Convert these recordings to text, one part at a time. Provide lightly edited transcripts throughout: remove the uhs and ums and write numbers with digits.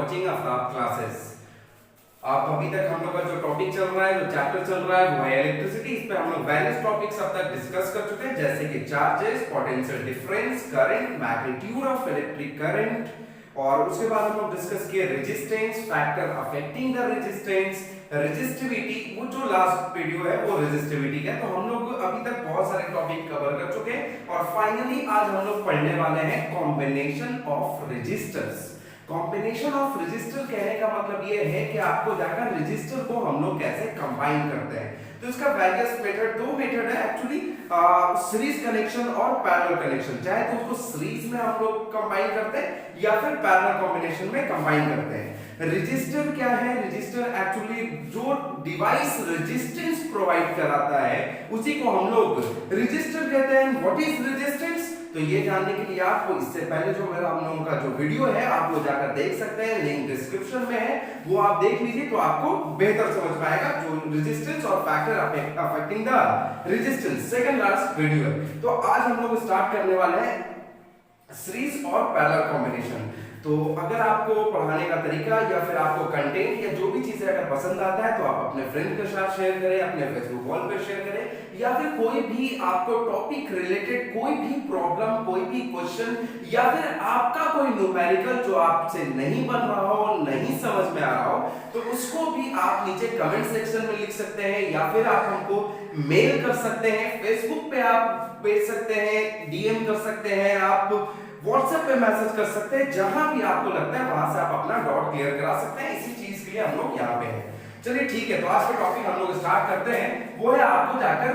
watching Aftab classes. आप अभी तक हम लोग का जो टॉपिक चल रहा है, जो चैप्टर चल रहा है वो है इलेक्ट्रिसिटी। इस पे हम लोग वेरियस टॉपिक्स अब तक डिस्कस कर चुके हैं, जैसे कि charges, potential difference, current, magnitude of electric current, और उसके बाद हम लोग डिस्कस किए resistance, factor affecting the resistance, resistivity. वो जो लास्ट वीडियो है वो रेजिस्टिविटी का। तो हम लोग अभी तक बहुत सारे टॉपिक कवर कर चुके हैं और फाइनली आज हम लोग पढ़ने वाले हैं combination of resistors. Combination of resistor कहने का मतलब ये है कि आपको जाकर रेजिस्टर को हम लोग कैसे कंबाइन करते हैं। तो इसका वेरियस मेथड, दो मेथड है एक्चुअली, सीरीज कनेक्शन और पैरेलल कनेक्शन। चाहे तो उसको सीरीज में हम लोग कंबाइन करते हैं या फिर पैरेलल कॉम्बिनेशन में कंबाइन करते हैं। रेजिस्टर क्या है? रेजिस्टर एक्चुअली जो डिवाइस रेजिस्टेंस प्रोवाइड कराता है उसी को हम लोग रेजिस्टर कहते हैं। What is resistance? तो ये जानने के लिए आपको इससे पहले जो मेरा हम लोगों का जो वीडियो है आप वो जाकर देख सकते हैं, लिंक डिस्क्रिप्शन में है, वो आप देख लीजिए तो आपको बेहतर समझ पाएगा जो रेजिस्टेंस और factor affecting the resistance second last video है। तो आज हम लोग स्टार्ट करने वाले हैं सीरीज और पैरेलल कॉम्बिनेशन। तो अगर आपको पढ़ाने का तरीका या फिर आपको कंटेंट या जो भी चीजें अगर पसंद आता है तो आप अपने फ्रेंड के साथ शेयर करें, अपने फेसबुक वॉल पे शेयर करें, या फिर कोई भी आपको टॉपिक रिलेटेड कोई भी प्रॉब्लम, कोई भी क्वेश्चन, या फिर आपका कोई न्यूमेरिकल जो आपसे नहीं बन रहा हो, नहीं समझ में आ रहा हो, तो उसको भी आप नीचे कमेंट सेक्शन में लिख सकते हैं या फिर आप हमको मेल कर सकते हैं, फेसबुक पे आप भेज सकते हैं, डीएम कर सकते हैं, आप व्हाट्सएप पे मैसेज कर सकते हैं, जहां भी आपको लगता है वहां से आप अपना डाउट क्लियर करा सकते हैं। इसी चीज के लिए हम लोग यहाँ पे हैं। चलिए ठीक है, तो आज का टॉपिक हम लोग स्टार्ट करते हैं। वो है आपको जाकर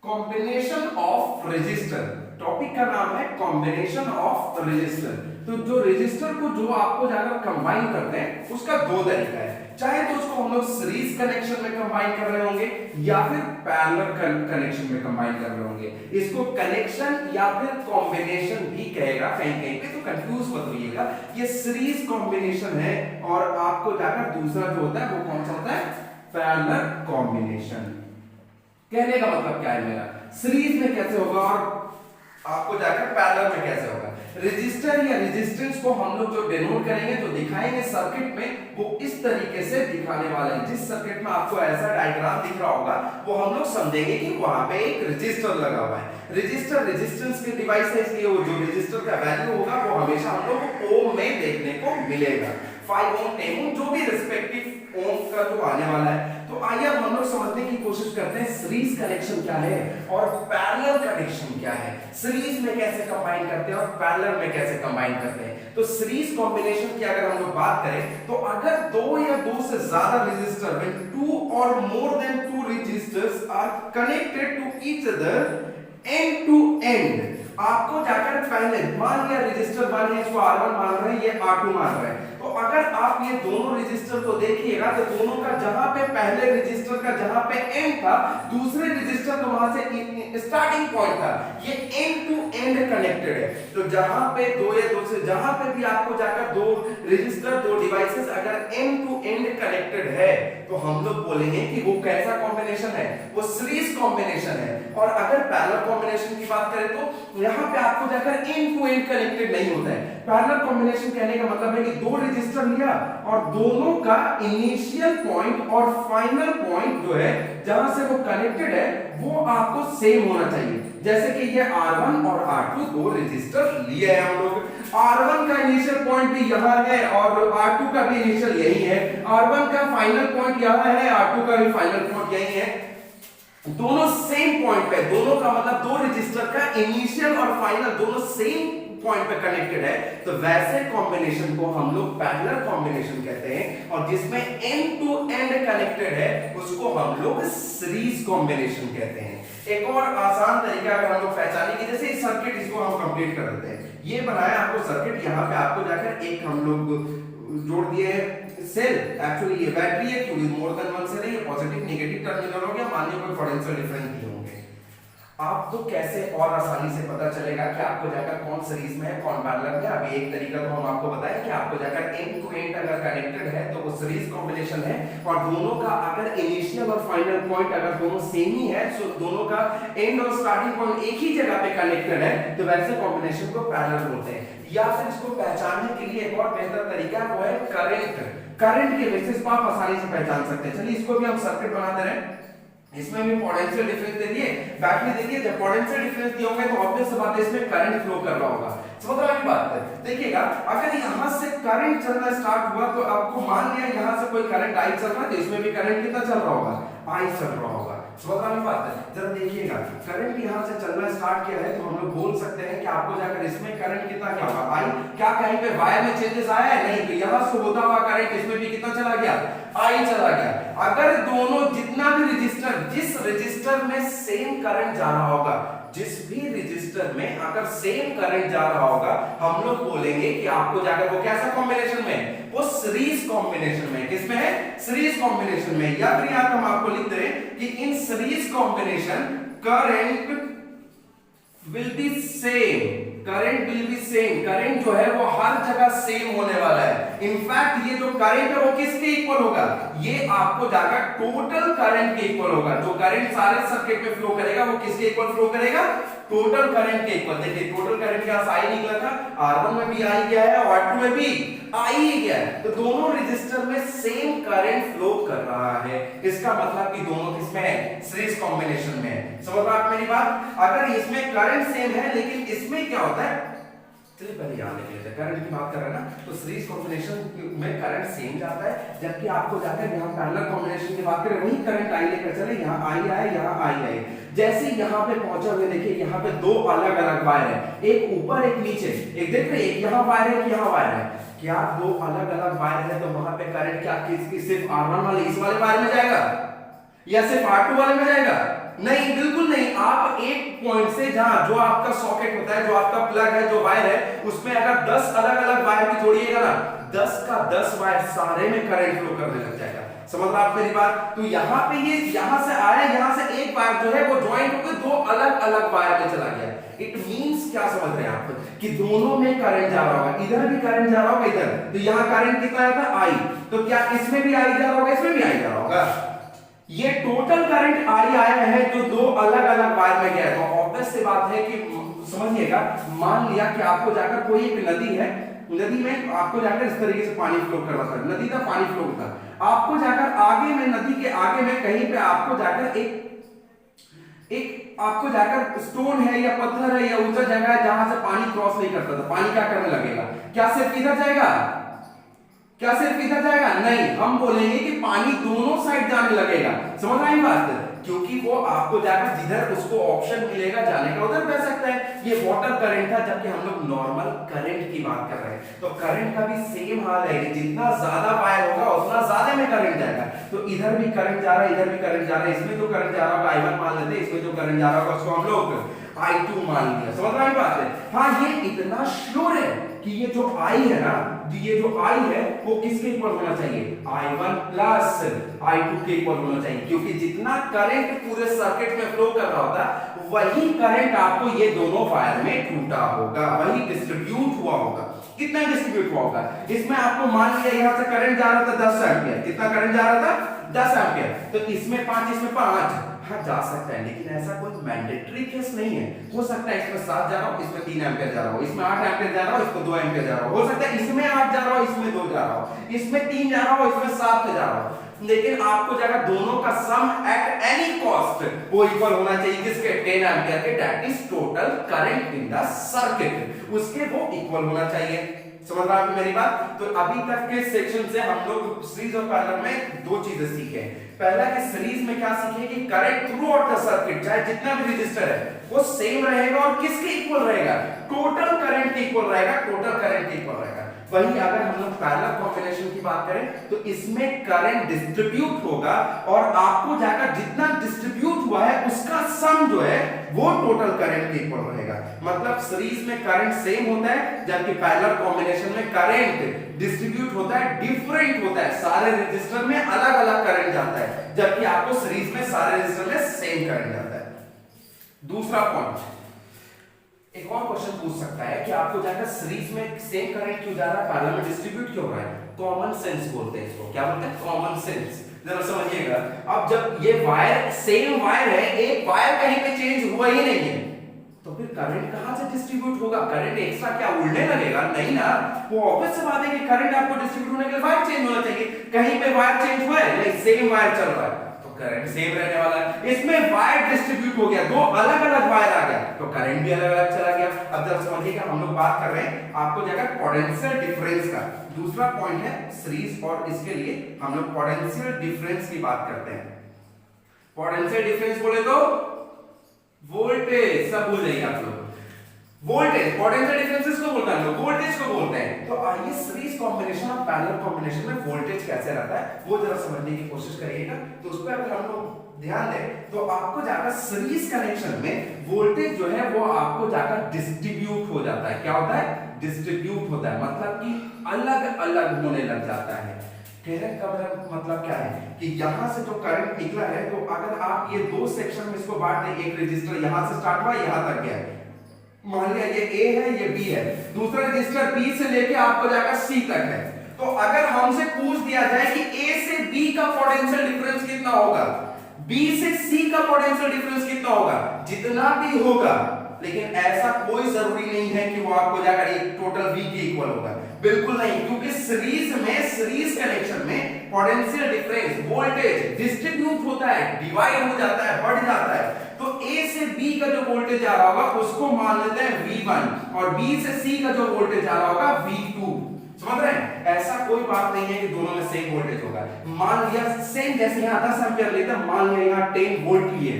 कॉम्बिनेशन ऑफ रेजिस्टर। टॉपिक का नाम है कॉम्बिनेशन ऑफ रेजिस्टर। तो जो रेजिस्टर को जो आपको जाकर कंबाइन करते हैं उसका दो तरीका है। चाहे तो उसको हम लोग सीरीज कनेक्शन में कंबाइन कर रहे होंगे या फिर पैरेलल कनेक्शन में कंबाइन कर रहे होंगे। इसको कनेक्शन या फिर कॉम्बिनेशन भी कहेगा कहीं कहीं पे, तो कंफ्यूज मत होइएगा। ये सीरीज कॉम्बिनेशन है और आपको जाकर दूसरा जो होता है वो कौन सा होता है? Parallel combination. कहने का मतलब क्या है मेरा, सीरीज में कैसे होगा और आपको जाकर पैरेलल में कैसे होगा। रेजिस्टर या रेजिस्टेंस को हम लोग जो डिनोट करेंगे, जो दिखाएंगे सर्किट में, वो इस तरीके से दिखाने वाले हैं। जिस सर्किट में आपको ऐसा डायग्राम दिख रहा होगा वो हम लोग समझेंगे कि वहां पे एक रेजिस्टर लगा हुआ है। रेजिस्टर रेजिस्टेंस के डिवाइस है, इसलिए वो जो रेजिस्टर का वैल्यू होगा वो हमेशा हम लोग को ओम में देखने को मिलेगा। 5 ओम, 10 ओम, जो भी रिस्पेक्टिव ओम का जो आने वाला है। तो आइए हम लोग समझने की कोशिश करते हैं सीरीज कनेक्शन क्या है और पैरेलल कनेक्शन क्या है। सीरीज में कैसे कंबाइन करते हैं और पैरेलल में कैसे कंबाइन करते हैं। तो सीरीज कॉम्बिनेशन की अगर हम लोग बात करें तो अगर दो या दो से ज्यादा रेजिस्टर में 2 or more than 2 resistors are connected to each other end to end, आपको जाकर पहले मान लिया रेजिस्टर 1 है, इसको R1 मान रहे हैं, ये R2 मान रहे हैं। तो अगर आप ये दोनों रेजिस्टर को देखिएगा तो दोनों का जहां पे पहले रेजिस्टर का जहां पे एंड था, दूसरे रेजिस्टर का वहां से स्टार्टिंग पॉइंट था, ये एंड टू एंड कनेक्टेड है। तो जहां पे दो या दो से जहां पे भी आपको जाकर दो रेजिस्टर, दो डिवाइसेस अगर एंड टू एंड कनेक्टेड है तो हम लोग बोलेंगे कि वो कैसा कॉम्बिनेशन है? वो सीरीज कॉम्बिनेशन है। और अगर पैरेलल कॉम्बिनेशन की बात करें तो यहाँ पे आपको जाकर एंड टू एंड कनेक्टेड नहीं होता है। पैरेलल कॉम्बिनेशन कहने का मतलब है कि दो रेजिस्टर लिया और दोनों का इनिशियल पॉइंट और फाइनल पॉइंट जो है जहां से वो कनेक्टेड है वो आपको सेम होना चाहिए। जैसे कि ये R1 और R2 दो रेजिस्टर लिए हैं हम लोग, R1 का इनिशियल पॉइंट भी यहाँ है और R2 का भी इनिशियल यही है, R1 का फाइनल पॉइंट यहाँ है, R2 का भी फाइनल पॉइंट यही है। दोनों सेम पॉइंट पे, दोनों का मतलब दो रेजिस्टर का इनिशियल और फाइनल दोनों सेम पॉइंट पे कनेक्टेड है। तो वैसे कॉम्बिनेशन को हम लोग पैरेलल कॉम्बिनेशन कहते हैं और जिसमें एंड टू एंड कनेक्टेड है उसको हम लोग सीरीज कॉम्बिनेशन कहते हैं। एक और आसान तरीका अगर हम लोग पहचाने की, जैसे इस सर्किट इसको हम कंप्लीट कर देते हैं। ये बनाया आपको सर्किट, यहाँ पे आपको जाकर एक हम लोग जोड़ दिए सेल। एक्चुअली ये बैटरी है क्योंकि मोर देन वन सेल है, ये पॉजिटिव नेगेटिव टर्मिनल हो गया। मान लीजिए कोई पोटेंशियल डिफरेंस दिए होंगे, आपको कैसे और आसानी से पता चलेगा कि आपको जाकर कौन सीरीज में है कौन पैरेलल में। अभी एक तरीका तो हम आपको बताएं कि आपको जाकर एंड टू एंड अगर कनेक्टेड है तो वो सीरीज कॉम्बिनेशन है, और दोनों का अगर इनिशियल और फाइनल पॉइंट अगर दोनों सेम ही है, सो दोनों का एंड और स्टार्टिंग पॉइंट एक ही जगह पे कनेक्टेड है, तो वैसे कॉम्बिनेशन को पैरेलल बोलते हैं। या फिर इसको पहचानने के लिए एक और बेहतर तरीका वो है करंट। करंट के बेसिस पर आप आसानी से पहचान सकते हैं। चलिए इसको भी हम सर्किट बनाते रहे, इसमें भी पोटेंशियल डिफरेंस दे दिए, बैक में देखिए जब पोटेंशियल डिफरेंस दिए होंगे तो ऑब्वियस सी बात है इसमें करंट फ्लो कर रहा होगा। समझ रहे हैं बात है? देखिएगा अगर यहां से करंट चलना स्टार्ट हुआ तो आपको मान लिया यहां से कोई करंट आई चल रहा है, तो इसमें भी करंट कितना चल रहा होगा, आई चल रहा होगा। समझ रहे हैं बात है? जरा देखिएगा करंट यहां से चलना स्टार्ट किया है तो हम लोग बोल सकते हैं कि आपको जाकर इसमें करंट कितना क्या होगा, आई। क्या कहीं पे वायर में चेंजेस आया है? नहीं। तो यहां से होता हुआ करंट इसमें भी कितना चला गया, आई चला गया। अगर दोनों जितना भी रजिस्टर, जिस रजिस्टर में सेम करंट जा रहा होगा, जिस भी रजिस्टर में अगर सेम करंट जा रहा होगा, हम लोग बोलेंगे कि आपको जाकर वो कैसा कॉम्बिनेशन में, वो सीरीज कॉम्बिनेशन में। किसमें है? सीरीज कॉम्बिनेशन में। या फिर यहां हम आपको लिख दे कि in series combination current will be same. Current will be same. Current जो है वो हर जगह सेम होने वाला है। इनफैक्ट ये जो करंट है वो किसके इक्वल होगा, ये आपको जाकर टोटल करंट के इक्वल होगा। जो करंट सारे सर्किट में फ्लो करेगा वो किसके इक्वल फ्लो करेगा, टोटल करंट के इक्वल। देखिए टोटल करंट क्या आई निकला था, R1 में भी आई गया है और R2 में भी आई ही गया है, तो दोनों रजिस्टर में सेम करंट फ्लो कर रहा है। इसका मतलब कि दोनों किसमें है, सीरीज कॉम्बिनेशन में है। समझ रहे आप मेरी बात? अगर इसमें करंट सेम है लेकिन इसमें क्या होता है, चलिए पहले यहां देख लेते हैं। करंट की बात कर रहे हैं ना, तो सीरीज कॉम्बिनेशन में करंट सेम जाता है, जबकि आपको जाकर यहां पैरेलल कॉम्बिनेशन की बात करें वही करंट आई लेकर चले, यहां आई आए यहां आई आए। जैसे यहां पे पहुंचा हुए देखिए यहां पे दो अलग अलग वायर है, एक ऊपर एक नीचे, एक देख रहे एक यहां वायर है एक यहां वायर है। क्या दो अलग अलग वायर है तो वहां पे करंट क्या किसकी, सिर्फ R1 वाले इस वाले वायर में जाएगा या सिर्फ R2 वाले में जाएगा? नहीं, बिल्कुल नहीं। आप एक पॉइंट से जहां जो आपका सॉकेट होता है, जो आपका प्लग है, जो वायर है, उसमें अगर 10 अलग अलग वायर भी जोड़िएगा ना, 10 का 10 वायर सारे में करंट फ्लो करने लग जाएगा। समझ रहे आप मेरी बात? तो यहां पे ये यहां से आया, यहां से एक वायर जो है वो ज्वाइंट होकर दो अलग अलग वायर में चला गया। इट मींस क्या समझ रहे हैं आप कि दोनों में करंट जा रहा होगा, इधर भी करंट जा रहा होगा इधर, तो यहां करंट कितना आता है, आई। तो क्या इसमें भी आई जा रहा होगा, इसमें भी आई जा रहा होगा। ये टोटल करंट आई आया है जो दो अलग अलग वायर में गया। तो ऑब्वियस सी बात है कि समझिएगा, मान लिया कि आपको जाकर कोई एक नदी है, नदी में आपको जाकर इस तरीके से पानी फ्लो कर रहा था, नदी का पानी फ्लो होता, आपको जाकर आगे में, नदी के आगे में कहीं पे आपको जाकर एक आपको जाकर स्टोन है या पत्थर है या ऊंचा जगह है जहां से पानी क्रॉस नहीं करता था, पानी क्या करने लगेगा, क्या सिर्फ इधर जाएगा, क्या सिर्फ इधर जाएगा? नहीं, हम बोलेंगे कि पानी दोनों साइड जाने लगेगा। समझ रहे हैं बात? क्योंकि वो आपको जाकर जिधर उसको ऑप्शन मिलेगा जाने का उधर बह सकता है। ये वाटर करंट था, जबकि हम लोग नॉर्मल करंट की बात कर रहे हैं। तो करंट का भी सेम हाल है कि जितना ज्यादा वायर होगा उतना ज्यादा में करंट जाएगा। तो इधर भी करंट जा रहा है, इधर भी करंट जा रहा है, इसमें जो करंट जा रहा होगा I1 मान लेते, इसमें जो करंट जा रहा होगा उसको हम लोग I2 मान लिया। समझ रहे हैं बात है? हाँ, ये इतना श्योर है कि ये जो I है ना, ये जो I है वो किसके इक्वल होना चाहिए, I1 प्लस I2 के इक्वल होना चाहिए। क्योंकि जितना करंट पूरे सर्किट में फ्लो कर रहा होता वही करंट आपको ये दोनों वायर में टूटा होगा, वही डिस्ट्रीब्यूट हुआ होगा। कितना डिस्ट्रीब्यूट हुआ होगा? इसमें आपको मान लिया यहां से करंट जा रहा था 10 एम्पियर, कितना करंट जा रहा था 10 एम्पियर, तो इसमें 5, इसमें 5, हाँ जा सकता है, लेकिन ऐसा कोई मैंडेटरी केस नहीं है। हो सकता है इसमें 7 जा रहा हो, इसमें 3 एम्पियर जा रहा हो, इसमें 8 एम्पियर जा रहा हो, इसमें 2 एम्पियर जा रहा हो सकता है इसमें 8 जा रहा हो, इसमें 2 जा रहा हो, इसमें 3 जा रहा हो, इसमें 7 जा रहा हो, लेकिन आपको जगह दोनों का सम एट एनी कॉस्ट वो इक्वल होना चाहिए। किसके? 10 एम्पियर के, that is total current in the circuit, उसके वो इक्वल होना चाहिए। समझ रहा है मेरी बात? तो अभी तक के सेक्शन से हम लोग सीरीज और पैरेलल में दो चीजें सीखे। पहला कि सीरीज में क्या सीखे कि current through out the circuit, चाहे जितना भी रजिस्टर है वो सेम रहेगा और किसके इक्वल रहेगा, टोटल करंट के इक्वल रहेगा, टोटल करंट के इक्वल रहेगा। वही अगर हम लोग पैरेलल कॉम्बिनेशन की बात करें तो इसमें करंट डिस्ट्रीब्यूट होगा और आपको जाकर जितना डिस्ट्रीब्यूट हुआ है उसका सम जो है वो टोटल करंट के इक्वल रहेगा। मतलब सीरीज में करंट सेम होता है, जबकि पैरेलल कॉम्बिनेशन में करंट डिस्ट्रीब्यूट होता है, डिफरेंट होता है। सारे रजिस्टर में अलग अलग करंट जाता है, जबकि आपको सीरीज में सारे रजिस्टर में सेम करंट जाता है। दूसरा पॉइंट, एक और क्वेश्चन पूछ सकता है कि आपको जाकर सीरीज में सेम करंट क्यों जा रहा है, पैरेलल में डिस्ट्रीब्यूट क्यों हो रहा है? कॉमन सेंस बोलते हैं इसको। क्या बोलते हैं? Common sense. जरा समझिएगा, अब जब ये वायर सेम वायर है, एक वायर कहीं पे चेंज हुआ ही नहीं है, तो फिर करंट कहां से डिस्ट्रीब्यूट होगा? करंट एक्स्ट्रा क्या उड़ने लगेगा? नहीं ना। वो ऑब्वियस सी बात है कि करंट आपको डिस्ट्रीब्यूट होने के लिए वायर चेंज होना चाहिए। कहीं पे वायर चेंज हुआ है? नहीं, सेम वायर चल रहा है, तो करंट सेम रहने वाला है। इसमें वायर डिस्ट्रीब्यूट हो गया, दो अलग-अलग वायर आ गया, तो करंट भी अलग-अलग चला गया। अब जरा समझिएगा, हम लोग बात कर रहे हैं आपको जगह पोटेंशियल डिफरेंस का। दूसरा पॉइंट है सीरीज, और इसके लिए हम लोग पोटेंशियल डिफरेंस की बात करते हैं। पोटेंशियल डिफरेंस बोले तो वोल्टेज, सब भूल जाइए आप लोग। वोल्टेज, पोटेंशियल डिफरेंस किसको बोलते हैं? लोग वोल्टेज को बोलते हैं। तो आइए सीरीज कॉम्बिनेशन और पैरेलल कॉम्बिनेशन में वोल्टेज कैसे रहता है वो जरा समझने की कोशिश करिएगा। तो उस पर अगर हम लोग ध्यान दें तो आपको जाकर सीरीज कनेक्शन में वोल्टेज जो है वो आपको जाकर डिस्ट्रीब्यूट हो जाता है। क्या होता है? डिस्ट्रीब्यूट होता है, मतलब कि अलग अलग होने लग जाता है। कहने का मतलब क्या है कि यहां से जो करंट निकला है, तो अगर आप ये दो सेक्शन में इसको बांट दें, एक रजिस्टर यहां से स्टार्ट हुआ यहां तक गया, मान लिया ये A है ये B है, दूसरा रजिस्टर B से लेके आपको जाकर C तक है। तो अगर हमसे पूछ दिया जाए कि A से B का पोटेंशियल डिफरेंस कितना होगा, B से C का पोटेंशियल डिफरेंस कितना होगा, जितना भी होगा, लेकिन ऐसा कोई जरूरी नहीं है कि वो आपको जाकर एक टोटल V के इक्वल होगा, बिल्कुल नहीं, क्योंकि सीरीज में, सीरीज कनेक्शन में पोटेंशियल डिफरेंस, वोल्टेज डिस्ट्रीब्यूट होता है, डिवाइड हो जाता है, बढ़ जाता है। तो A से B का जो वोल्टेज आ रहा होगा उसको मान लेते हैं V1, और B से C का जो वोल्टेज आ रहा होगा V2। समझ रहे हैं? ऐसा कोई बात नहीं है कि दोनों में सेम वोल्टेज होगा। मान लिया सेम, जैसे यहां 10 एम्पीयर लेते हैं, मान लिया यहां 10 वोल्ट लिए,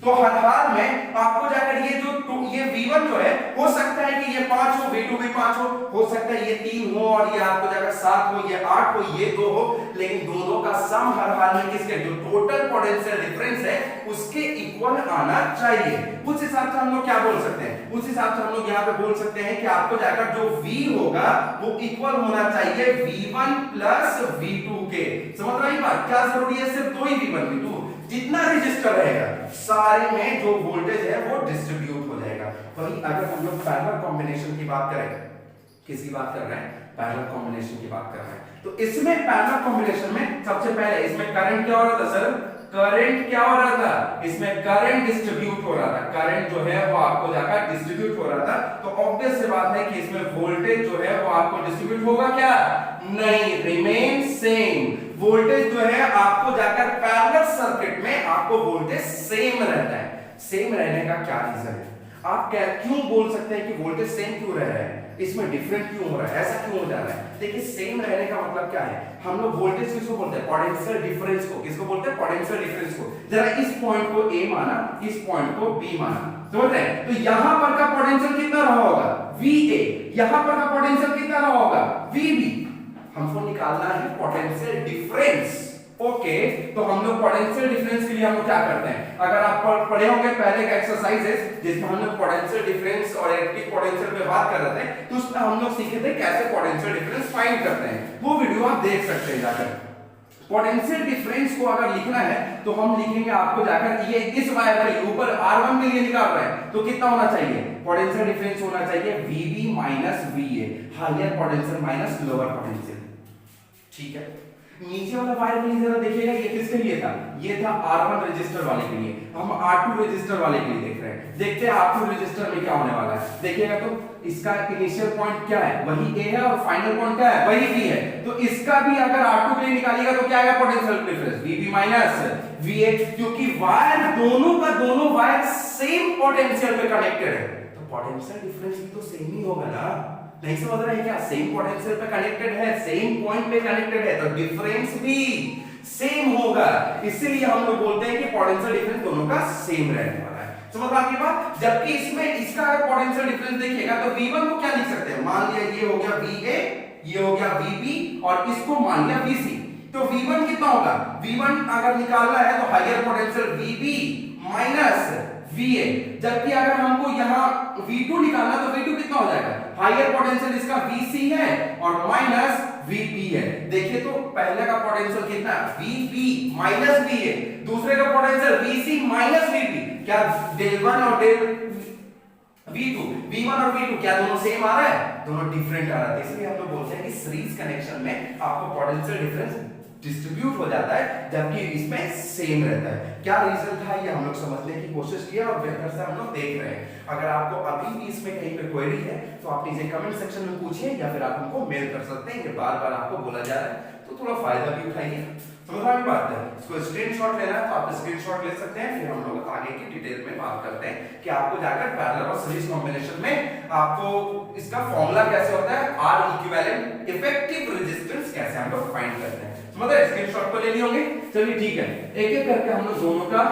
तो हर हाल में आपको जाकर ये जो ये V1 जो है, हो सकता है कि ये 5 हो, V2 भी 5 हो सकता है ये 3 हो, और ये आपको जाकर 7 हो, ये 8 हो, ये 2 हो, लेकिन दोनों का सम हर हाल में किसके, जो टोटल पोटेंशियल डिफरेंस है उसके इक्वल आना चाहिए। उस हिसाब से हम लोग क्या बोल सकते हैं? उस हिसाब से हम लोग यहाँ पे बोल सकते हैं कि आपको जाकर जो V होगा वो इक्वल होना चाहिए V1 प्लस V2 के। समझ रही बात? क्या जरूरी है? सिर्फ दो ही V1 V2, जितना रजिस्टर रहेगा सारे में जो वोल्टेज है वो डिस्ट्रीब्यूट हो जाएगा। वही अगर हम लोग पैरेलल कॉम्बिनेशन की बात करें, किसकी बात कर रहे हैं? पैरेलल कॉम्बिनेशन की बात कर रहे हैं। तो इसमें पैरेलल कॉम्बिनेशन में सबसे पहले इसमें करंट क्या हो रहा था सर? करंट क्या हो रहा था? इसमें करंट डिस्ट्रीब्यूट हो रहा था। करंट जो है वो आपको जाकर डिस्ट्रीब्यूट हो रहा था, तो ऑब्वियस सी बात है कि इसमें वोल्टेज जो है वो आपको डिस्ट्रीब्यूट होगा क्या? नहीं, रिमेन सेम। वोल्टेज जो है आपको जाकर पैरेलल सर्किट में आपको वोल्टेज सेम रहता है। सेम रहने का क्या रीजन है? आप क्या क्यों बोल सकते हैं कि वोल्टेज सेम क्यों रह रहा है, इसमें डिफरेंट क्यों हो रहा है, ऐसा क्यों हो जा रहा है? देखिए, सेम रहने का मतलब क्या है? हम लोग वोल्टेज किसको बोलते हैं? पोटेंशियल डिफरेंस को। किसको बोलते हैं? पोटेंशियल डिफरेंस को। जरा इस पॉइंट को A माना, इस पॉइंट को B माना, समझ रहे हैं? तो यहां पर का पोटेंशियल कितना रहा होगा? VA। यहां पर का पोटेंशियल कितना रहा होगा? VB। हमको निकालना है पोटेंशियल डिफरेंस। ओके, तो हम लोग पोटेंशियल डिफरेंस के लिए हम लोग क्या करते हैं? अगर आप पढ़े होंगे पहले का एक्सरसाइजेस जिसमें हम लोग पोटेंशियल डिफरेंस और इलेक्ट्रिक पोटेंशियल पे बात कर रहे थे, तो उसमें हम लोग सीखे थे कैसे पोटेंशियल डिफरेंस फाइंड करते हैं। वो वीडियो आप देख सकते हैं जाकर। पोटेंशियल डिफरेंस को अगर लिखना है तो हम लिखेंगे आपको जाकर, ये इस वायर के ऊपर R1 के लिए निकाल रहे हैं तो कितना होना चाहिए? पोटेंशियल डिफरेंस होना चाहिए VB minus VA, higher potential minus lower potential. ठीक है, नीचे वाला वायर के लिए जरा देखिएगा, ये किसके लिए था? ये था R1 रजिस्टर वाले के लिए। हम R2 रजिस्टर वाले के लिए देख रहे हैं। देखते हैं R2 रजिस्टर में क्या होने वाला है। देखिएगा तो इसका इनिशियल पॉइंट क्या है? वही A है, और फाइनल पॉइंट क्या है? वही B है। तो इसका भी अगर R2 के लिए निकालिएगा तो क्या आएगा? Potential difference VB minus VA, क्योंकि वायर दोनों का दोनों वायर सेम पोटेंशियल पे कनेक्टेड है, तो पोटेंशियल डिफरेंस भी तो सेम ही होगा ना। नहीं समझ रहे हैं क्या? सेम पोटेंशियल पे कनेक्टेड है, सेम पॉइंट पे कनेक्टेड है, तो डिफरेंस भी सेम होगा। इसीलिए हम लोग बोलते हैं कि पोटेंशियल डिफरेंस दोनों का सेम रहने वाला है। समझ रहे हैं बात? जबकि इसमें इसका अगर पोटेंशियल डिफरेंस देखिएगा तो V1 को क्या लिख सकते हैं? मान लिया ये हो गया VA, ये हो गया VB, और इसको मान लिया VC। तो V1 कितना होगा? V1 अगर निकालना है तो higher potential VB minus VA, जबकि अगर हमको यहाँ V2 निकालना तो V2 कितना हो जाएगा? हायर पोटेंशियल इसका VC है और माइनस VP है। देखिए तो पहले का पोटेंशियल कितना? VB माइनस VA, दूसरे का पोटेंशियल VC माइनस VP, क्या डेल वन और डेल V2 V1 और V2 क्या दोनों सेम आ रहा है? दोनों डिफरेंट आ रहा है। इसलिए हम लोग बोलते हैं कि सीरीज कनेक्शन में आपको पोटेंशियल डिफरेंस डिस्ट्रीब्यूट हो जाता है जबकि इसमें सेम रहता है। क्या रीजन था ये हम लोग समझने की कोशिश किया और बेहतर से हम लोग देख रहे हैं। अगर आपको अभी भी इसमें कहीं पे क्वेरी है तो आप नीचे कमेंट सेक्शन में पूछिए या फिर आप हमको मेल कर सकते हैं। ये बार-बार आपको बोला जा रहा है तो थोड़ा फायदा भी उठाइए। समझ में बात है। इसको स्क्रीनशॉट लेना है तो आप स्क्रीनशॉट ले सकते हैं। फिर हम लोग आगे की डिटेल में बात करते हैं कि आपको जाकर पैरेलल और सीरीज कॉम्बिनेशन में आपको इसका फॉर्मूला कैसे होता है, आर इक्विवेलेंट इफेक्टिव रेजिस्टेंस कैसे हम लोग फाइंड करते हैं। मतलब स्क्रीनशॉट को ले लिए होंगे। चलिए ठीक है, एक एक करके हम लोग दोनों का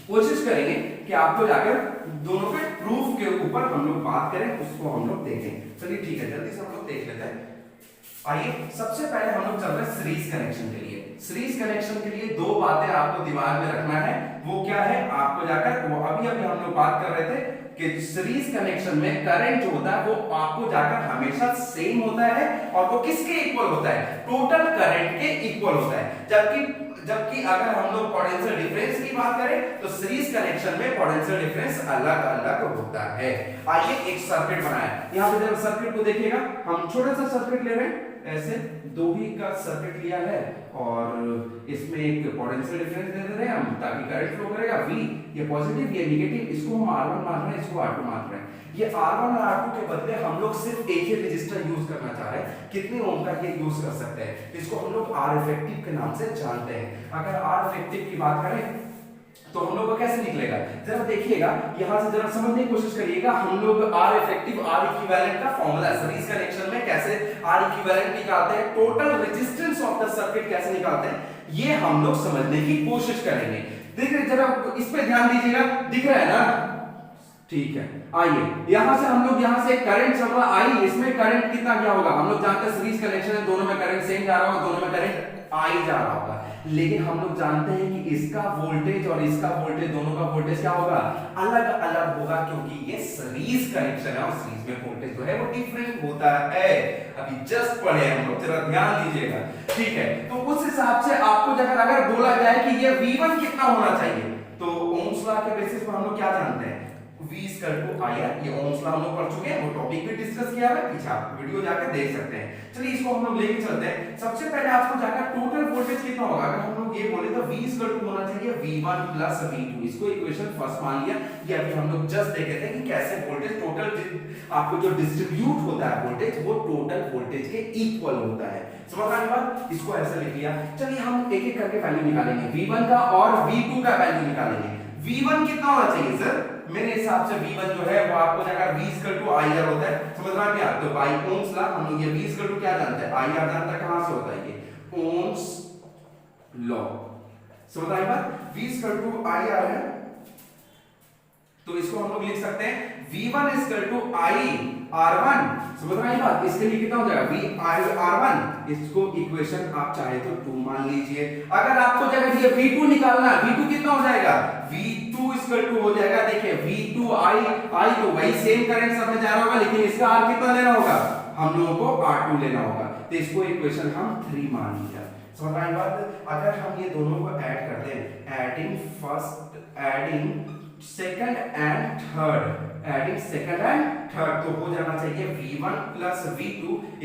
कोशिश करेंगे कि आपको जाकर दोनों के प्रूफ के ऊपर हम लोग बात करें, उसको हम लोग देखें। चलिए ठीक है, जल्दी से हम लोग देख लेते हैं। आइए सबसे पहले हम लोग चल रहे हैं सीरीज कनेक्शन के लिए। सीरीज कनेक्शन के लिए दो बातें आपको दिमाग में रखना है। वो क्या है, आपको जाकर वो अभी हम लोग बात कर रहे थे कि सीरीज कनेक्शन में करंट जो होता है वो आपको जाकर हमेशा सेम होता है और वो किसके इक्वल होता है, टोटल करंट के इक्वल होता है। जबकि अगर हम लोग पोटेंशियल डिफरेंस की बात करें तो सीरीज कनेक्शन में पोटेंशियल डिफरेंस अलग अलग होता है। आइए एक सर्किट बनाया, यहां पे जब सर्किट को देखिएगा, हम छोटा सा सर्किट ले रहे हैं, ऐसे दो ही का सर्किट लिया है और इसमें एक पोटेंशियल डिफरेंस दे रहे हैं हम ताकि करंट फ्लो करेगा V, ये पॉजिटिव ये नेगेटिव, इसको हम R1 मान रहे हैं, इसको R2 मान रहे हैं। ये R1 और R2 के बदले हम लोग सिर्फ एक ही रेजिस्टर यूज करना चाह रहे हैं। कितने ओम का ये यूज कर सकते हैं, इसको हम लोग R इफेक्टिव के नाम से जानते हैं। अगर R इफेक्टिव की बात करें तो हम लोग को कैसे निकलेगा, जरा देखिएगा, यहां से जरा समझने की कोशिश करिएगा। हम लोग R इफेक्टिव R इक्विवेलेंट का फॉर्मूला सीरीज कनेक्शन में कैसे R इक्विवेलेंट निकालते हैं, total resistance of the circuit कैसे निकालते हैं, ये हम लोग समझने की कोशिश करेंगे। देखिए जरा इस पे ध्यान दीजिएगा, दिख रहा है ना, ठीक है। आइए यहां से हम लोग यहां से करंट चल रहा I, इसमें करंट कितना क्या होगा, हम लोग जानते हैं सीरीज कनेक्शन है, दोनों में करंट सेम जा रहा होगा, दोनों में करंट I जा रहा होगा। लेकिन हम लोग जानते हैं कि इसका वोल्टेज और इसका वोल्टेज, दोनों का वोल्टेज क्या होगा, अलग अलग होगा, क्योंकि ये सीरीज कनेक्शन है और सीरीज में वोल्टेज जो है वो डिफरेंट होता है। अभी जस्ट पढ़े हम लोग, जरा ध्यान दीजिएगा, ठीक है। तो उस हिसाब से आपको अगर बोला जाए कि ये V1 कितना होना चाहिए, तो ओम्स लॉ के बेसिस पर हम लोग क्या जानते हैं, V = IR, ये ओम्स लॉ हम लोग पढ़ चुके हैं, वो टॉपिक भी डिस्कस किया है, पीछे आप वीडियो जाकर देख सकते हैं। चलिए इसको हम लोग लेके चलते हैं। सबसे पहले आपको जाकर टोटल वोल्टेज कितना होगा, अगर हम लोग ये बोले तो V = होना चाहिए V1 + V2, इसको इक्वेशन फर्स्ट मान लिया। ये अभी हम लोग जस्ट देखे थे कि कैसे वोल्टेज टोटल आपको जो डिस्ट्रीब्यूट होता है वोल्टेज, वो टोटल वोल्टेज के इक्वल होता है। समझ आए बात, इसको ऐसे लिख लिया। चलिए हम एक एक करके वैल्यू निकालेंगे, V1 का और V2 का वैल्यू निकालेंगे। V1 कितना होना चाहिए सर, मेरे हिसाब से V1 जो है वो आपको जाकर V = IR होता है, समझ रहा है क्या, तो बाय ओम्स लॉ हम लोग ये V = क्या जानते हैं, IR जानते हैं, कहां से होता है ये ओम्स लॉ, समझ रहा है बात, V = IR है, तो इसको हम लोग लिख सकते हैं V1 = IR1, समझ रहा है बात। इसके लिए कितना हो जाएगा VIR1, इसको इक्वेशन आप चाहे तो 2 मान लीजिए। अगर आपको जगह ये V2 निकालना है, V2 कितना हो जाएगा, V2 = हो जाएगा, देखिए V2 I तो वही सेम करंट सब में जा रहा होगा, लेकिन इसका R कितना लेना होगा, हम लोगों को R2 लेना होगा, तो इसको इक्वेशन हम 3 मान लिया। समझ रहा है बात। अगर हम ये दोनों को ऐड कर दें, एडिंग सेकंड एंड थर्ड, तो हो जाना चाहिए V1 + V2 =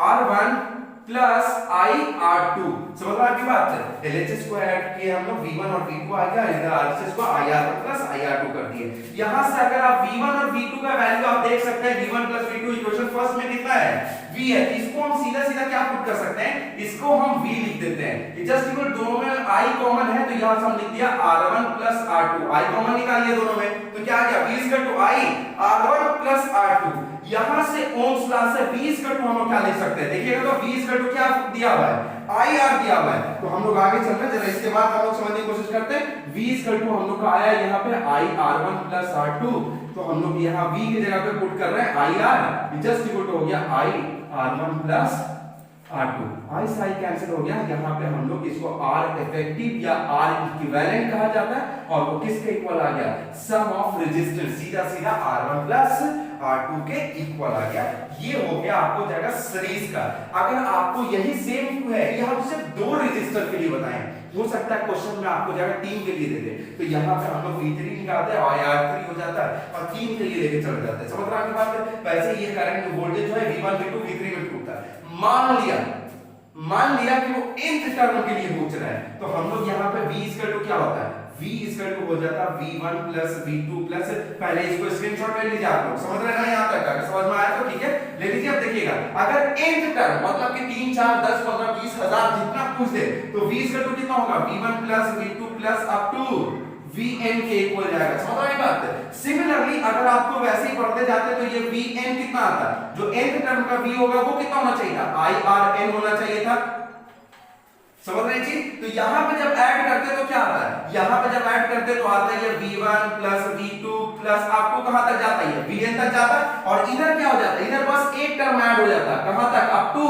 IR1 + IR2, समझ रहा है की बात। LHS को ऐड किए हम लोग, V1 और V2 आ गया, इधर RHS को IR1 + IR2 कर दिए। यहां से अगर आप V1 और V2 का वैल्यू आप देख सकते हैं, V1 + V2 इक्वेशन फर्स्ट में कितना है, V है, इसको हम सीधा सीधा क्या पुट कर सकते हैं, इसको हम V लिख देते हैं। जस्ट इक्वल, दोनों में I कॉमन है, तो यहां से हम लिख दिया R1 + R2, I कॉमन निकालिए दोनों में, तो क्या आ गया V = IR1 + R2। यहां से ओम्स लॉ से V = हम लोग क्या लिख सकते हैं, देखिएगा तो V = क्या दिया हुआ है, IR दिया हुआ है। तो हम लोग आगे चल रहे हैं, जरा इसके बाद हम लोग समझने की कोशिश करते हैं। V = हम लोग का आया यहां पे IR1 + R2, तो हम लोग यहां V की जगह पे पुट कर रहे हैं IR, जस्ट इक्वल हो गया IR1 + R2 आई से आई कैंसिल हो गया। यहाँ पे हम लोग इसको R इफेक्टिव या R इक्विवेलेंट कहा जाता है और वो किसके इक्वल आ गया, सम ऑफ रेजिस्टेंस, सीधा सीधा R1 प्लस R2 के इक्वल आ गया। ये हो गया आपको जाएगा सीरीज का। अगर आपको यही सेम है, ये हम सिर्फ दो रेजिस्टर के लिए बताएं, हो सकता है क्वेश्चन में आपको जाएगा 3 के लिए दे दे, तो यहाँ पे हम लोग V3 निकालते हैं और R3 हो जाता है और 3 के लिए लेके चले जाते हैं। समझ रहा है बात है? वैसे ये करंट वोल्टेज जो है V1 V2 V3 में टूटता है। मान लिया कि वो nth टर्म के लिए पूछ रहा है, तो हम लोग यहाँ पे V इक्वल टू क्या होता है, V इक्वल टू हो जाता है V1 प्लस V2 प्लस, पहले इसको स्क्रीनशॉट ले लीजिए आप लोग, समझ रहे हैं ना यहाँ तक? अगर समझ में आया तो ठीक है, ले लीजिए। अब देखिएगा अगर nth टर्म मतलब कि 3 4 10 15 20 हजार जितना पूछ दे, तो V इक्वल टू कितना होगा, V1 plus V2 plus up to Vn के इक्वल जाएगा। समझ रहे हैं बात? सिमिलरली अगर आपको वैसे ही पढ़ते जाते तो ये Vn कितना आता है, जो nth टर्म का V होगा वो कितना होना चाहिए था, IRN होना चाहिए था। समझ रहे जी? तो यहां पे जब ऐड करते तो क्या आता है, यहां पे जब ऐड करते तो आता है ये V1 प्लस V2 प्लस आपको कहां तक जाता है, Vn तक जाता है, और इधर क्या हो जाता है, इधर बस एक टर्म ऐड हो जाता है, कहां तक, अप टू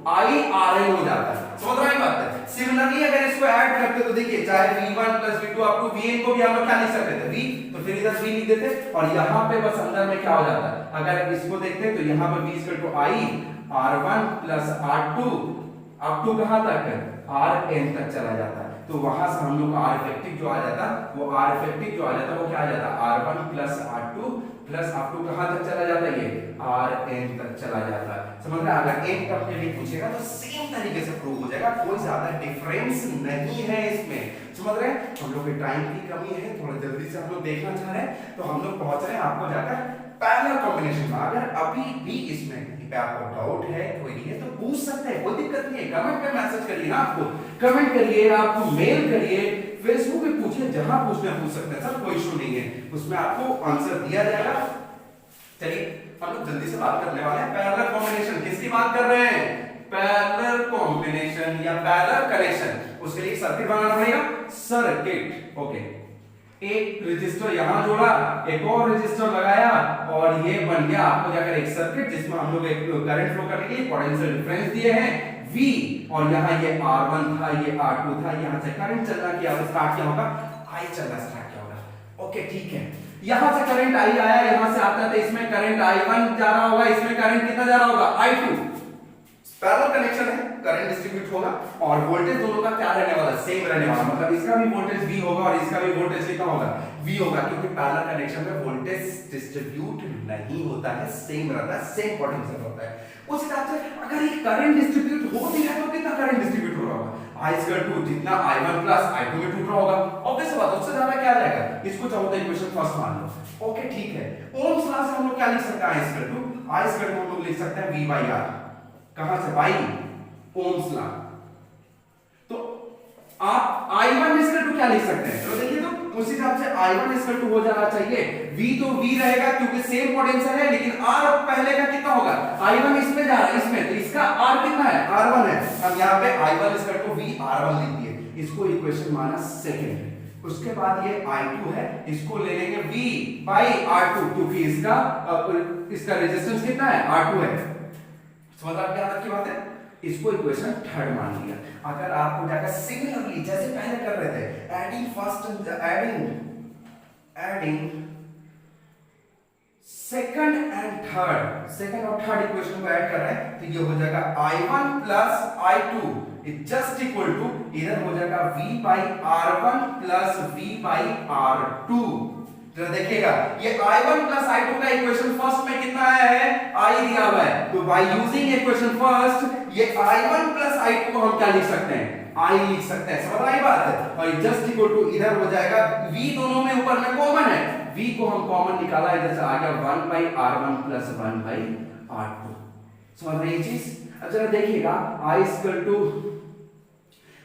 IRN हो जाता है। समझ रहे हैं बात? सिमिलरली अगर इसको ऐड करते तो देखिए चाहे V1 plus V2 up to Vn को भी हम लोग क्या लिख सकते थे, V, तो फिर इधर V लिख देते, और यहां पे बस अंदर में क्या हो जाता है, अगर इसको देखते तो यहां पे V equal to I R1 plus R2 up to कहां तक, Rn तक चला जाता है। तो वहां से हम लोग का R इफेक्टिव जो आ जाता, वो R इफेक्टिव जो आ जाता वो क्या आ जाता, R1 plus R2 plus up to कहां तक चला जाता है, ये Rn तक चला जाता है। समझ रहे हैं? अगर n टर्म के लिए पूछेगा तो सेम तरीके से प्रूव हो जाएगा, कोई ज्यादा डिफरेंस नहीं है इसमें। समझ रहे हैं? हम लोग के टाइम की कमी है, थोड़ा जल्दी से हम लोग देखना चाह रहे हैं, तो हम लोग पहुंच रहे हैं आपको जाकर पैरेलल कॉम्बिनेशन में। अगर अभी भी इसमें पे आपको डाउट है, कोई नहीं है, तो पूछ सकते हैं, कोई दिक्कत नहीं है। कमेंट पे मैसेज करिए ना, आपको कमेंट करिए, आपको मेल करिए, फेसबुक पे पूछिए, जहां पूछना पूछ सकते हैं सर, कोई इशू नहीं है, उसमें आपको आंसर दिया जाएगा। चलिए हम लोग जल्दी से बात करने वाले हैं पैरेलल कॉम्बिनेशन। किसकी बात कर रहे हैं, पैरेलल कॉम्बिनेशन या पैरेलल कनेक्शन। उसके लिए सर्किट बनाना पड़ेगा, सर्किट। ओके, एक रेजिस्टर यहां जोड़ा, एक और रेजिस्टर लगाया, और ये बन गया आपको जाकर एक सर्किट, जिसमें हम लोग एक करंट फ्लो करने के लिए पोटेंशियल डिफरेंस दिए हैं V, और यहाँ ये R1 था, ये R2 था, यहाँ से करंट चलना किया स्टार्ट किया होगा, I चलना स्टार्ट किया होगा। ओके ठीक है, यहां से करंट I आया, यहां से आता है, इसमें करंट I1 जा रहा होगा, इसमें करंट कितना जा रहा होगा, I2। पैरेलल कनेक्शन है, करंट डिस्ट्रीब्यूट होगा, और वोल्टेज दोनों का क्या रहने वाला, सेम रहने वाला, मतलब इसका भी वोल्टेज V होगा और इसका भी वोल्टेज कितना होगा, V होगा, क्योंकि पैरेलल कनेक्शन में वोल्टेज डिस्ट्रीब्यूट नहीं होता है, सेम रहता है, सेम पोटेंशियल होता है। उस हिसाब से अगर ये करंट डिस्ट्रीब्यूट हो भी है तो कितना करंट डिस्ट्रीब्यूट हो रहा होगा, I इक्वल टू जितना I1 प्लस I2 में टूट रहा होगा, ऑब्वियस बात, उससे ज्यादा क्या रहेगा, इसको चाहो तो इक्वेशन फर्स्ट मान लो। ओके ठीक है, ओम्स लॉ से हम लोग क्या लिख सकते हैं, I इक्वल टू हम लोग लिख सकते हैं V बाई R, कहां से, बाई ओम्स लॉ। तो आप I1 इक्वल टू क्या लिख सकते हैं, चलो देखिए, तो उस हिसाब से I1 इक्वल टू हो जाना चाहिए, V तो V रहेगा क्योंकि सेम पोटेंशियल है, लेकिन R पहले का कितना होगा, I1 इसमें जा रहा है, इसमें, तो इसका R कितना है, R1 है। हम यहाँ पे I1 equal to V R1 लिख दिए, इसको इक्वेशन माना सेकंड। उसके बाद ये I2 है, इसको ले लेंगे V बाई R2, क्योंकि इसका रेजिस्टेंस कितना है, R2 है। समझ आप क्या की बात है, इसको इक्वेशन थर्ड मान लिया। अगर आपको जाकर सिमिलरली जैसे पहले कर रहे थे, adding first adding second and third, second और थर्ड इक्वेशन को ऐड कर रहे हैं, तो ये हो जाएगा I1 plus I2 just equal to, इधर हो जाएगा V by R1 plus V by R2। जरा देखिएगा, ये I1 प्लस I2 का इक्वेशन फर्स्ट में कितना आया है, I दिया हुआ है, तो बाय यूजिंग इक्वेशन फर्स्ट ये I1 प्लस I2 को हम क्या लिख सकते हैं, I लिख सकते हैं। समझ आई बात है, और जस्ट इक्वल टू इधर हो जाएगा V, दोनों में ऊपर में कॉमन है, V को हम कॉमन निकाला, इधर से आ गया 1 by R1 plus 1 by R2। समझ रहे ये चीज। अब जरा देखिएगा, I इक्वल टू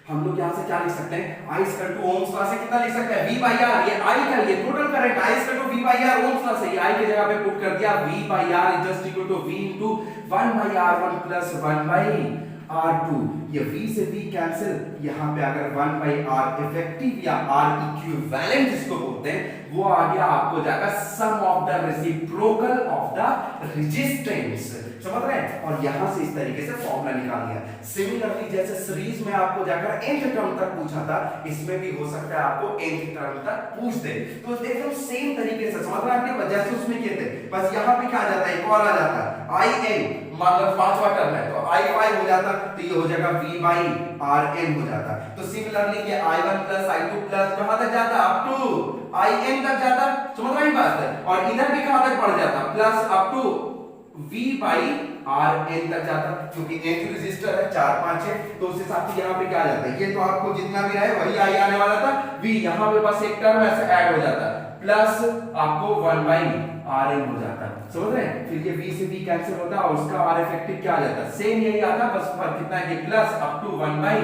हम लोग यहां से क्या लिख सकते हैं, I equal to ohm's law से कितना लिख सकते हैं, V बाई R, ये I का ये total current, I equal to V by R ohm's law से, ये I की जगह पे पुट कर दिया, V by R just equal to V into 1 by R1 plus 1 by R2, ये V से V कैंसिल, यहाँ पे अगर 1 by R इफेक्टिव या R इक्विवेलेंट जिसको बोलते हैं वो आ गया, आपको जाएगा sum of the reciprocal of the resistance. समझ रहे हैं? और यहां से इस तरीके से फॉर्मूला निकाल दिया। सिमिलरली जैसे सीरीज में आपको जाकर nth टर्म तक पूछा था, इसमें भी हो सकता है आपको nth टर्म तक पूछ दे। तो एकदम सेम तरीके से समझ रहे हैं, जैसे उसमें किए थे, बस यहां पे क्या आ जाता है, एक और आ जाता है in, मतलब पांचवा टर्म है तो i5 हो जाता, तो ये हो जाएगा v by rn हो जाता। तो सिमिलरली ये i1 plus i2 plus कहां तक जाता, अप टू in तक जाता। समझ रहे हैं बात है? और इधर भी कहां तक बढ़ जाता, plus up to v by rn तक जाता, क्योंकि nth रेजिस्टर है 4 5 है, तो उस हिसाब से यहाँ पे क्या आ जाता है, ये तो आपको जितना भी रहे वही i आने वाला था, v यहाँ पे बस एक टर्म ऐसे ऐड हो जाता, प्लस आपको 1 by rn हो जाता। समझ रहे हैं? फिर ये v से v कैंसिल होता और उसका r इफेक्टिव क्या आ जाता, सेम यही आता, बस फर्क कितना है कि plus up to 1 by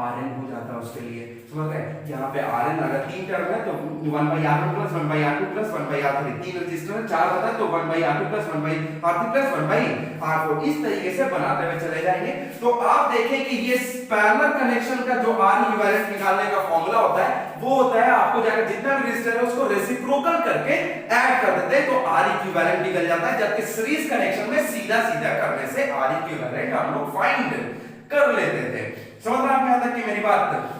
rn हो जाता उसके लिए। समझ रहे हैं? यहाँ पे rn अगर 3 टर्म है तो 1 by r1 plus 1 by r2 plus 1 by r3, 3 register है, 4 होता है तो 1 by r2 plus 1 by r3 plus 1 by r4, इस तरीके से बनाते हुए चले जाएंगे। तो आप देखें कि ये पैरेलल कनेक्शन का जो R इक्विवेलेंट निकालने का फॉर्मूला होता है वो होता है, आपको जाकर जितना भी रजिस्टर है उसको रेसिप्रोकल करके ऐड कर देते हैं तो R इक्विवेलेंट निकल जाता है, जबकि सीरीज कनेक्शन में सीधा सीधा करने से R इक्विवेलेंट हम लोग फाइंड कर लेते थे। समझ रहे हैं यहां तक की मेरी बात?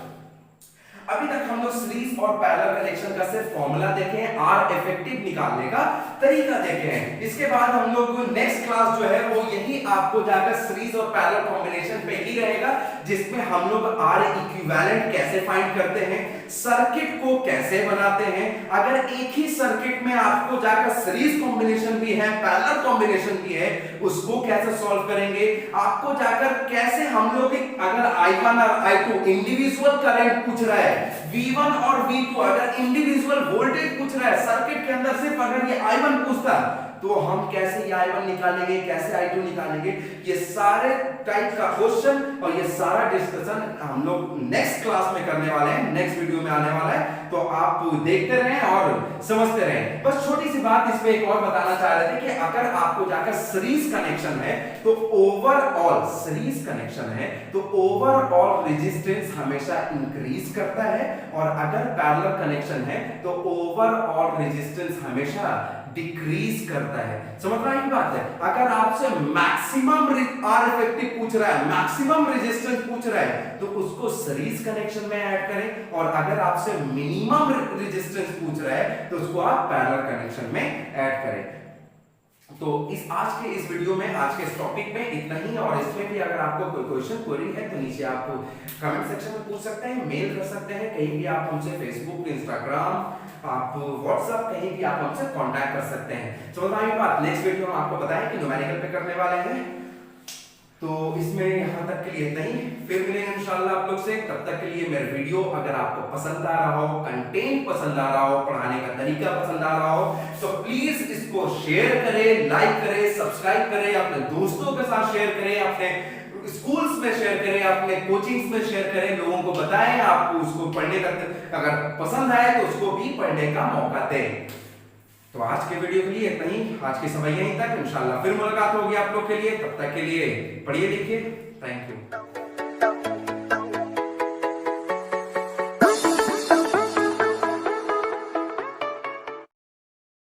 अभी तक हम लोग सीरीज और पैरेलल कनेक्शन का सिर्फ फॉर्मूला देखे हैं, आर इफेक्टिव निकालने का तरीका देखे हैं। इसके बाद हम लोग नेक्स्ट क्लास जो है वो यही आपको जाकर सीरीज और पैरेलल कॉम्बिनेशन पे ही रहेगा, जिसमें हम लोग आर इक्विवेलेंट कैसे फाइंड करते हैं, सर्किट को कैसे बनाते हैं, अगर एक ही सर्किट में आपको जाकर सीरीज कॉम्बिनेशन भी है पैरेलल कॉम्बिनेशन भी है उसको कैसे सॉल्व करेंगे, आपको जाकर कैसे हम लोग अगर I1 और I2 इंडिविजुअल करंट पूछ रहा है, V1 और V2 अगर इंडिविजुअल वोल्टेज पूछ रहा है सर्किट के अंदर, सिर्फ अगर ये I1 पूछता तो हम कैसे ये I1 निकालेंगे, कैसे I2 निकालेंगे, ये सारे टाइप का क्वेश्चन और ये सारा डिस्कशन हम लोग नेक्स्ट क्लास में करने वाले हैं, नेक्स्ट वीडियो में आने वाला है, तो आप देखते रहें और समझते रहें। बस छोटी सी बात इस पे एक और बताना चाह रहे थे कि अगर आपको जाकर सीरीज कनेक्शन है तो ओवरऑल सीरीज कनेक्शन है तो ओवरऑल रेजिस्टेंस हमेशा इंक्रीज करता है, और अगर पैरेलल कनेक्शन है तो ओवरऑल रेजिस्टेंस हमेशा डिक्रीज करता है। समझ रहा है बात है? अगर आपसे मैक्सिमम आर इफेक्टिव पूछ रहा है, मैक्सिमम रेजिस्टेंस पूछ रहा है तो उसको सीरीज कनेक्शन में ऐड करें, और अगर आपसे मिनिमम रेजिस्टेंस पूछ रहा है तो उसको आप पैरेलल कनेक्शन में ऐड करें। तो आज के इस वीडियो में, आज के इस टॉपिक में इतना ही, और इसमें भी अगर आपको कोई क्वेश्चन क्वेरी है तो नीचे आप कमेंट सेक्शन में पूछ सकते हैं, मेल कर सकते हैं, कहीं भी आप हमसे फेसबुक, इंस्टाग्राम, आप व्हाट्सएप, कहीं भी आप हमसे कांटेक्ट कर सकते हैं। समझ में आई बात? नेक्स्ट वीडियो में आपको बताएं कि न्यूमेरिकल पे करने वाले हैं, तो इसमें यहाँ तक के लिए इतना ही, फिर मिलेंगे इंशाल्लाह आप लोग से। तब तक के लिए मेरे वीडियो अगर आपको पसंद आ रहा हो, कंटेंट पसंद आ रहा हो, पढ़ाने का तरीका पसंद आ रहा हो तो प्लीज इसको शेयर करें, लाइक करें, सब्सक्राइब करें, अपने दोस्तों के साथ शेयर करें, अपने स्कूल्स में शेयर करें, अपने कोचिंग्स में शेयर करें, लोगों को बताएं, आपको उसको पढ़ने का अगर पसंद आए तो उसको भी पढ़ने का मौका दें। तो आज के वीडियो के लिए इतना ही, आज के समय यहीं तक, इंशाल्लाह फिर मुलाकात होगी आप लोग के लिए। तब तक के लिए पढ़िए लिखिए, थैंक यू।